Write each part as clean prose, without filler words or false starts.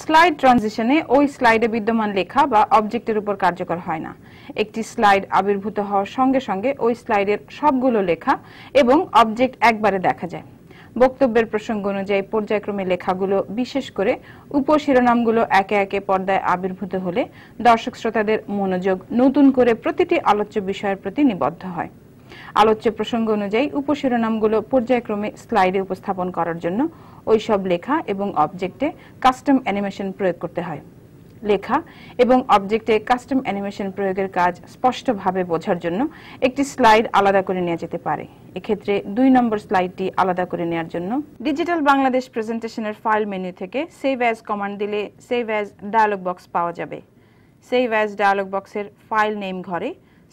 Slide ট্রানজিশনে ওই স্লাইডে বিদ্যমান লেখা বা অবজেক্টের উপর কার্যকর হয় না। একটি স্লাইড আবির্ভূত হওয়ার সঙ্গে সঙ্গে ওই স্লাইডের সবগুলো লেখা এবং অবজেক্ট একবারে দেখা যায়। বক্তব্যের প্রসঙ্গ অনুযায়ী পর্যায়ক্রমে লেখাগুলো, বিশেষ করে উপশিরোনামগুলো একে একে পর্দায় আবির্ভূত হলে দর্শক শ্রোতাদের মনোযোগ নতুন করে প্রতিটি আলোচ্য বিষয়ের প্রতি নিবদ্ধ হয়। আলোচ্য প্রসঙ্গ অনুযায়ী উপশিরোনামগুলো পর্যায়ক্রমে স্লাইডে উপস্থাপন করার জন্য ওই সব লেখা এবং অবজেক্টে কাস্টম অ্যানিমেশন প্রয়োগ করতে হয়। লেখা এবং অবজেক্টে কাস্টম অ্যানিমেশন প্রয়োগের কাজ স্পষ্টভাবে বোঝার জন্য একটি স্লাইড আলাদা করে নেওয়া যেতে পারে। এক্ষেত্রে 2 নম্বর স্লাইডটি আলাদা করে নেওয়ার জন্য ডিজিটাল বাংলাদেশ প্রেজেন্টেশনের ফাইল মেনু থেকে সেভ অ্যাজ কমান্ড দিলে সেভ অ্যাজ ডায়ালগ বক্স পাওয়া যাবে। সেভ অ্যাজ ডায়ালগ বক্সের ফাইল নেম ঘরে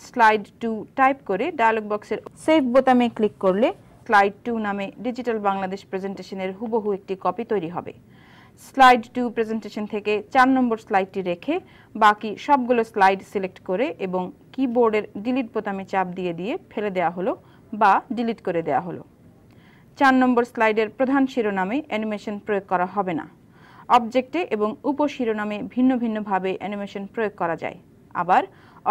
স্লাইড 2 টাইপ করে ডায়ালগ বক্সের সেভ বোতামে ক্লিক করলে স্লাইড 2 নামে ডিজিটাল বাংলাদেশ প্রেজেন্টেশনের হুবহু একটি কপি তৈরি হবে। স্লাইড 2 প্রেজেন্টেশন থেকে 4 নম্বর স্লাইডটি রেখে বাকি সবগুলো স্লাইড সিলেক্ট করে এবং কিবোর্ডের ডিলিট বোতামে চাপ দিয়ে ফেলে দেওয়া হলো বা ডিলিট করে দেওয়া হলো। 4 নম্বর স্লাইডের প্রধান শিরোনামে অ্যানিমেশন প্রয়োগ করা হবে না। অবজেক্টে এবং উপশিরোনামে ভিন্ন ভিন্নভাবে অ্যানিমেশন প্রয়োগ করা যায়। আবার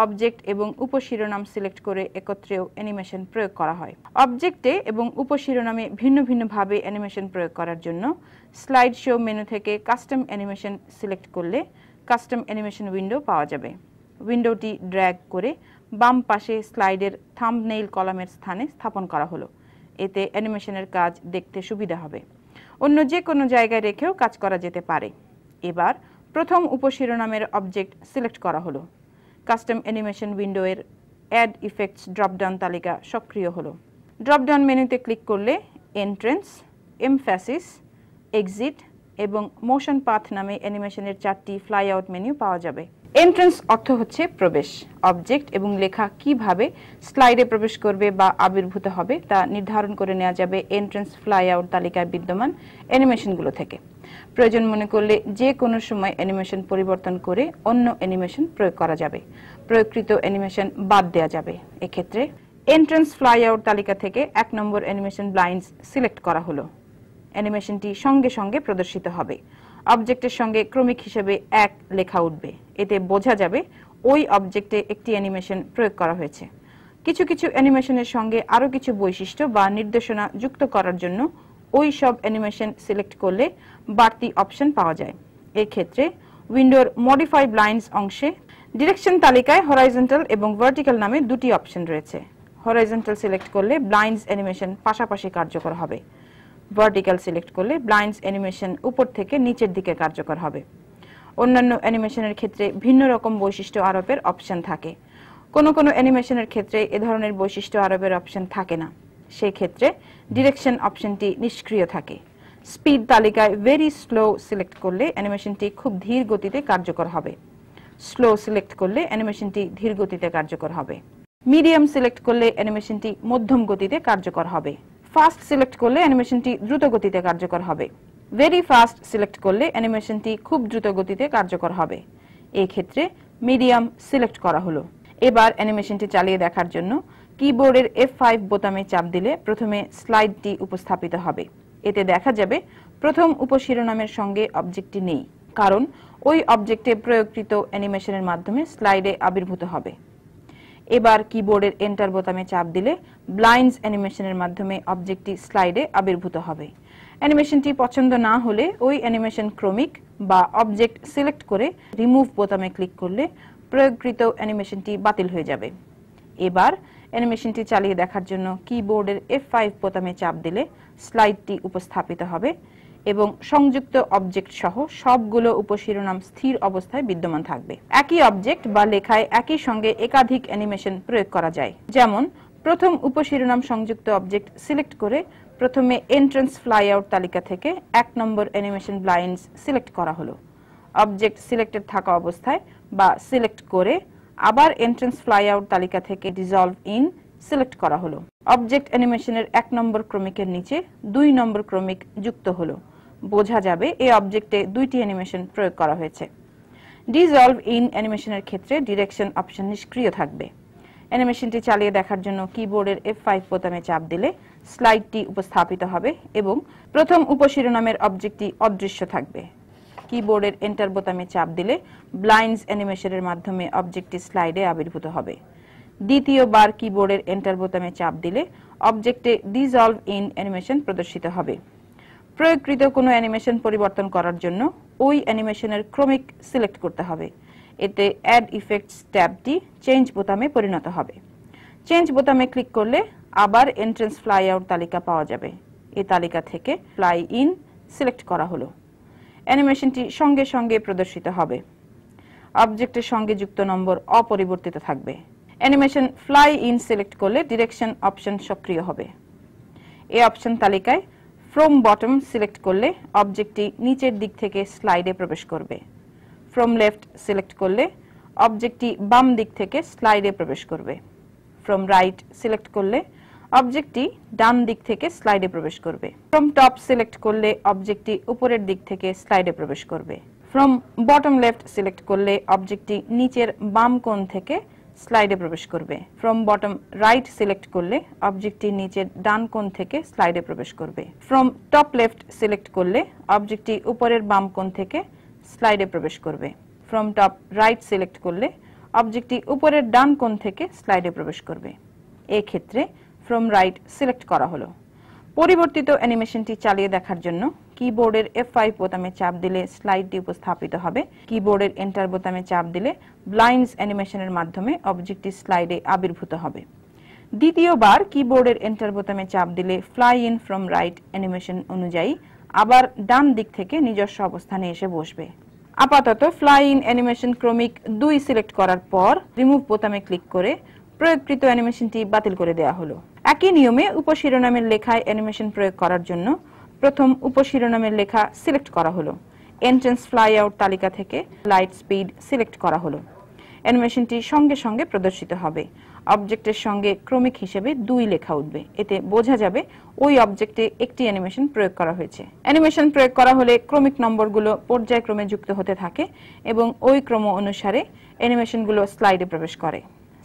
অবজেক্ট এবং উপশিরোনাম সিলেক্ট করে একত্রেও অ্যানিমেশন প্রয়োগ করা হয়। অবজেক্টে এবং উপশিরোনামে ভিন্ন ভিন্নভাবে অ্যানিমেশন প্রয়োগ করার জন্য স্লাইড শো মেনু থেকে কাস্টম অ্যানিমেশন সিলেক্ট করলে কাস্টম অ্যানিমেশন উইন্ডো পাওয়া যাবে। উইন্ডোটি ড্র্যাগ করে বাম পাশে স্লাইডের থাম্বনেইল কলামের স্থানে স্থাপন করা হলো। এতে অ্যানিমেশনের কাজ দেখতে সুবিধা হবে। অন্য যে কোনো জায়গায় রেখেও কাজ করা যেতে পারে। এবার প্রথম উপশিরোনামের অবজেক্ট সিলেক্ট করা হলো। কাস্টম অ্যানিমেশন উইন্ডোয়ের অ্যাড ইফেক্টস ড্রপডাউন তালিকা সক্রিয় হলো। ড্রপডাউন মেনুতে ক্লিক করলে এন্ট্রেন্স, এমফ্যাসিস, এক্সিট এবং মোশন পাথ নামে অ্যানিমেশনের 4টি ফ্লাইআউট মেনু পাওয়া যাবে। এন্ট্রেন্স অর্থ হচ্ছে প্রবেশ। অবজেক্ট এবং লেখা কিভাবে স্লাইডে প্রবেশ করবে বা আবির্ভূত হবে তা নির্ধারণ করে নেওয়া যাবে এন্ট্রেন্স ফ্লাইআউট তালিকায় বিদ্যমান অ্যানিমেশনগুলো থেকে। প্রয়োজন মনে করলে যে কোনো সময় অ্যানিমেশন পরিবর্তন করে অন্য অ্যানিমেশন প্রয়োগ করা যাবে। প্রয়োগকৃত অ্যানিমেশন বাদ দেওয়া যাবে। এক্ষেত্রে এন্ট্রেন্স ফ্লাইআউট তালিকা থেকে 1 নম্বর অ্যানিমেশন ব্লাইন্ডস সিলেক্ট করা হলো। অ্যানিমেশনটি সঙ্গে সঙ্গে প্রদর্শিত হবে। অবজেক্টের সঙ্গে ক্রমিক হিসেবে 1 লেখা উঠবে। এতে বোঝা যাবে ওই অবজেক্টে একটি অ্যানিমেশন প্রয়োগ করা হয়েছে। কিছু কিছু অ্যানিমেশনের সঙ্গে আরও কিছু বৈশিষ্ট্য বা নির্দেশনা যুক্ত করার জন্য ওই সব অ্যানিমেশন সিলেক্ট করলে বাড়তি অপশন পাওয়া যায়। এক্ষেত্রে উইন্ডোর মডিফাই ব্লাইন্ডস অংশে ডিরেকশন তালিকায় হরাইজন্টাল এবং ভার্টিক্যাল নামে 2টি অপশন রয়েছে। হরাইজন্টাল সিলেক্ট করলে ব্লাইন্ডস অ্যানিমেশন পাশাপাশি কার্যকর হবে। ভার্টিক্যাল সিলেক্ট করলে ব্লাইন্ডস অ্যানিমেশন উপর থেকে নিচের দিকে কার্যকর হবে। অন্যান্য অ্যানিমেশনের ক্ষেত্রে ভিন্ন রকম বৈশিষ্ট্য আরোপের অপশন থাকে। কোনো কোনো অ্যানিমেশনের ক্ষেত্রে এ ধরনের বৈশিষ্ট্য আরোপের অপশন থাকে না। সেই ক্ষেত্রে ডিরেকশন অপশনটি নিষ্ক্রিয় থাকে। স্পিড তালিকায় ভেরি স্লো সিলেক্ট করলে অ্যানিমেশনটি খুব ধীর গতিতে কার্যকর হবে। স্লো সিলেক্ট করলে অ্যানিমেশনটি ধীর গতিতে কার্যকর হবে। মিডিয়াম সিলেক্ট করলে অ্যানিমেশনটি মধ্যম গতিতে কার্যকর হবে। ফাস্ট সিলেক্ট করলে অ্যানিমেশনটি দ্রুত গতিতে কার্যকর হবে। ভেরি ফাস্ট সিলেক্ট করলে অ্যানিমেশনটি খুব দ্রুত গতিতে কার্যকর হবে। এই ক্ষেত্রে মিডিয়াম সিলেক্ট করা হলো। এবার অ্যানিমেশনটি চালিয়ে দেখার জন্য কিবোর্ডের F5 বোতামে চাপ দিলে প্রথমে স্লাইডটি উপস্থাপিত হবে। এতে দেখা যাবে প্রথম উপশিরোনামের সঙ্গে অবজেক্টটি নেই, কারণ ওই অবজেক্টে প্রয়োগকৃত অ্যানিমেশনের মাধ্যমে স্লাইডে আবির্ভূত হবে। এবার কিবোর্ডের এন্টার বোতামে চাপ দিলে ব্লাইন্ডস অ্যানিমেশনের মাধ্যমে অবজেক্টটি স্লাইডে আবির্ভূত হবে। অ্যানিমেশনটি পছন্দ না হলে ওই অ্যানিমেশন ক্রমিক বা অবজেক্ট সিলেক্ট করে রিমুভ বোতামে ক্লিক করলে প্রয়োগকৃত অ্যানিমেশনটি বাতিল হয়ে যাবে। এবার অ্যানিমেশনটি চালিয়ে দেখার জন্য কিবোর্ডের F5 বোতামে চাপ দিলে স্লাইডটি উপস্থাপিত হবে এবং সংযুক্ত অবজেক্ট সহ সবগুলো উপশিরোনাম স্থির অবস্থায় বিদ্যমান থাকবে। একই অবজেক্ট বা লেখায় একই সঙ্গে একাধিক অ্যানিমেশন প্রয়োগ করা যায়। যেমন প্রথম উপশিরোনাম সংযুক্ত অবজেক্ট সিলেক্ট করে প্রথমে এন্ট্রেন্স ফ্লাইআউট তালিকা থেকে 1 নম্বর অ্যানিমেশন ব্লাইন্ডস সিলেক্ট করা হলো। অবজেক্ট সিলেক্টেড থাকা অবস্থায় বা সিলেক্ট করে আবার এন্ট্রেন্স ফ্লাইআউট তালিকা থেকে ডিসলভ ইন সিলেক্ট করা হলো। অবজেক্ট অ্যানিমেশনের 1 নম্বর ক্রমিকের নিচে 2 নম্বর ক্রমিক যুক্ত হলো। বোঝা যাবে এই অবজেক্টে 2টি অ্যানিমেশন প্রয়োগ করা হয়েছে। ডিসলভ ইন অ্যানিমেশনের ক্ষেত্রে ডিরেকশন অপশন নিষ্ক্রিয় থাকবে। অ্যানিমেশনটি চালিয়ে দেখার জন্য কিবোর্ডের F5 বোতামে চাপ দিলে স্লাইডটি উপস্থাপিত হবে এবং প্রথম উপশিরোনামের অবজেক্টটি অদৃশ্য থাকবে। কিবোর্ডের এন্টার বোতামে চাপ দিলে ব্লাইন্ডস অ্যানিমেশনের মাধ্যমে অবজেক্টটি স্লাইডে আবির্ভূত হবে। দ্বিতীয়বার কিবোর্ডের এন্টার বোতামে চাপ দিলে অবজেক্টে ডিসলভ ইন অ্যানিমেশন প্রদর্শিত হবে। প্রয়োগকৃত কোনো অ্যানিমেশন পরিবর্তন করার জন্য ওই অ্যানিমেশনের ক্রমিক সিলেক্ট করতে হবে। এতে অ্যাড ইফেক্টস ট্যাবটি চেঞ্জ বোতামে পরিণত হবে। চেঞ্জ বোতামে ক্লিক করলে আবার এন্ট্রেন্স ফ্লাই আউট তালিকা পাওয়া যাবে। এই তালিকা থেকে ফ্লাই ইন সিলেক্ট করা হলো। অ্যানিমেশনটি সঙ্গে সঙ্গে প্রদর্শিত হবে। অবজেক্টের সঙ্গে যুক্ত নম্বর অপরিবর্তিত থাকবে। অ্যানিমেশন ফ্লাই ইন সিলেক্ট করলে ডিরেকশন অপশন সক্রিয় হবে। এই অপশন তালিকায় ফ্রম বটম সিলেক্ট করলে অবজেক্টটি নিচের দিক থেকে স্লাইডে প্রবেশ করবে। ফ্রম লেফট সিলেক্ট করলে অবজেক্টটি বাম দিক থেকে স্লাইডে প্রবেশ করবে। ফ্রম রাইট সিলেক্ট করলে অবজেক্টটি ডান দিক থেকে স্লাইডে প্রবেশ করবে। ফ্রম টপ সিলেক্ট করলে অবজেক্টটি উপরের দিক থেকে স্লাইডে প্রবেশ করবে। ফ্রম বটম লেফট সিলেক্ট করলে অবজেক্টটি নিচের বাম কোণ থেকে স্লাইডে প্রবেশ করবে। ফ্রম বটম রাইট সিলেক্ট করলে অবজেক্টটি নিচের ডান কোণ থেকে স্লাইডে প্রবেশ করবে। ফ্রম টপ লেফট সিলেক্ট করলে অবজেক্টটি উপরের বাম কোণ থেকে স্লাইডে প্রবেশ করবে। ফ্রম টপ রাইট সিলেক্ট করলে অবজেক্টটি উপরের ডান কোণ থেকে স্লাইডে প্রবেশ করবে। এই ক্ষেত্রে ফ্রম রাইট সিলেক্ট করা হলো। পরিবর্তিত অ্যানিমেশনটি চালিয়ে দেখার জন্য কিবোর্ডের F5 বোতামে চাপ দিলে স্লাইডটি উপস্থাপিত হবে। কিবোর্ডের এন্টার বোতামে চাপ দিলে ব্লাইন্ডস অ্যানিমেশনের মাধ্যমে অবজেক্টটি স্লাইডে আবির্ভূত হবে। দ্বিতীয়বার কিবোর্ডের এন্টার বোতামে চাপ দিলে fly in from right animation অনুযায়ী আবার ডান দিক থেকে নিজস্ব অবস্থানে এসে বসবে। আপাতত ফ্লাই ইন অ্যানিমেশন ক্রমিক 2 সিলেক্ট করার পর রিমুভ বোতামে ক্লিক করে প্রয়োগকৃত অ্যানিমেশনটি বাতিল করে দেওয়া হলো। একই নিয়মে উপশিরোনামের লেখায় অ্যানিমেশন প্রয়োগ করার জন্য প্রথম উপশিরোনামের লেখা সিলেক্ট করা হলো। এন্ট্রেন্স ফ্লাই আউট তালিকা থেকে লাইট স্পিড সিলেক্ট করা হলো। অ্যানিমেশনটি সঙ্গে সঙ্গে প্রদর্শিত হবে। অবজেক্টের সঙ্গে ক্রমিক হিসেবে 2 লেখা উঠবে। এতে বোঝা যাবে ওই অবজেক্টে একটি অ্যানিমেশন প্রয়োগ করা হয়েছে। অ্যানিমেশন প্রয়োগ করা হলে ক্রমিক নম্বরগুলো পর্যায়ক্রমে যুক্ত হতে থাকে এবং ওই ক্রম অনুসারে অ্যানিমেশনগুলো স্লাইডে প্রবেশ করে।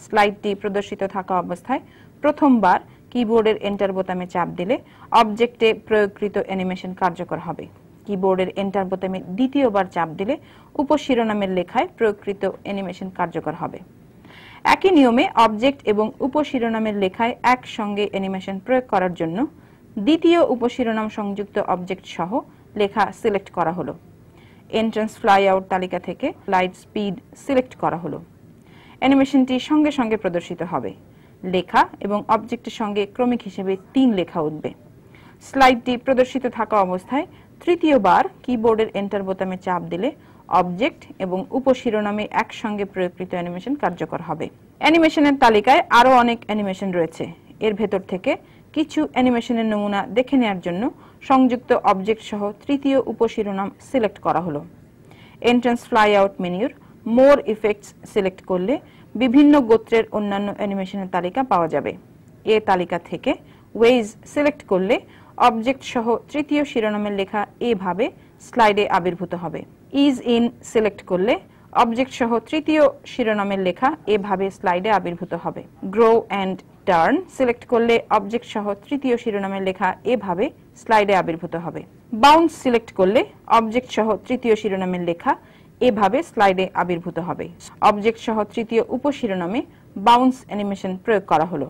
স্লাইডটি প্রদর্শিত থাকা অবস্থায় প্রথমবার কিবোর্ডের এন্টার বোতামে চাপ দিলে অবজেক্টে প্রয়োগকৃত অ্যানিমেশন কার্যকর হবে। কিবোর্ডের এন্টার বোতামে দ্বিতীয়বার চাপ দিলে উপশিরোনামের লেখায় প্রয়োগকৃত অ্যানিমেশন কার্যকর হবে। একই নিয়মে অবজেক্ট এবং উপশিরোনামের লেখায় একসঙ্গে অ্যানিমেশন প্রয়োগ করার জন্য দ্বিতীয় উপশিরোনাম সংযুক্ত অবজেক্ট সহ লেখা সিলেক্ট করা হলো। এন্ট্রেন্স ফ্লাই আউট তালিকা থেকে লাইট স্পিড সিলেক্ট করা হলো। অ্যানিমেশনটি সঙ্গে সঙ্গে প্রদর্শিত হবে। লেখা এবং অবজেক্টের সঙ্গে ক্রমিক হিসেবে 3 লেখা উঠবে। স্লাইডটি প্রদর্শিত থাকা অবস্থায় তৃতীয়বার কিবোর্ডের এন্টার বোতামে চাপ দিলে অবজেক্ট এবং উপশিরোনামে একসঙ্গে প্রয়োগকৃত অ্যানিমেশন কার্যকর হবে। অ্যানিমেশনের তালিকায় আরও অনেক অ্যানিমেশন রয়েছে। এর ভেতর থেকে কিছু অ্যানিমেশনের নমুনা দেখে নেওয়ার জন্য সংযুক্ত অবজেক্ট সহ তৃতীয় উপশিরোনাম সিলেক্ট করা হলো। এন্ট্রেন্স ফ্লাই আউট মেনুর মোর ইফেক্টস সিলেক্ট করলে বিভিন্ন গোত্রের অন্যান্য অ্যানিমেশনের তালিকা পাওয়া যাবে। এ তালিকা থেকে ওয়েজ সিলেক্ট করলে অবজেক্ট সহ তৃতীয় শিরোনামের লেখা এভাবে স্লাইডে আবির্ভূত হবে। ইজ ইন সিলেক্ট করলে অবজেক্ট সহ তৃতীয় শিরোনামের লেখা এভাবে স্লাইডে আবির্ভূত হবে। গ্রো অ্যান্ড টার্ন সিলেক্ট করলে অবজেক্ট সহ তৃতীয় শিরোনামের লেখা এভাবে স্লাইডে আবির্ভূত হবে। বাউন্স সিলেক্ট করলে অবজেক্ট সহ তৃতীয় শিরোনামের লেখা এভাবে স্লাইডে আবির্ভূত হবে। অবজেক্ট সহ তৃতীয় উপশিরোনামে বাউন্স অ্যানিমেশন প্রয়োগ করা হলো।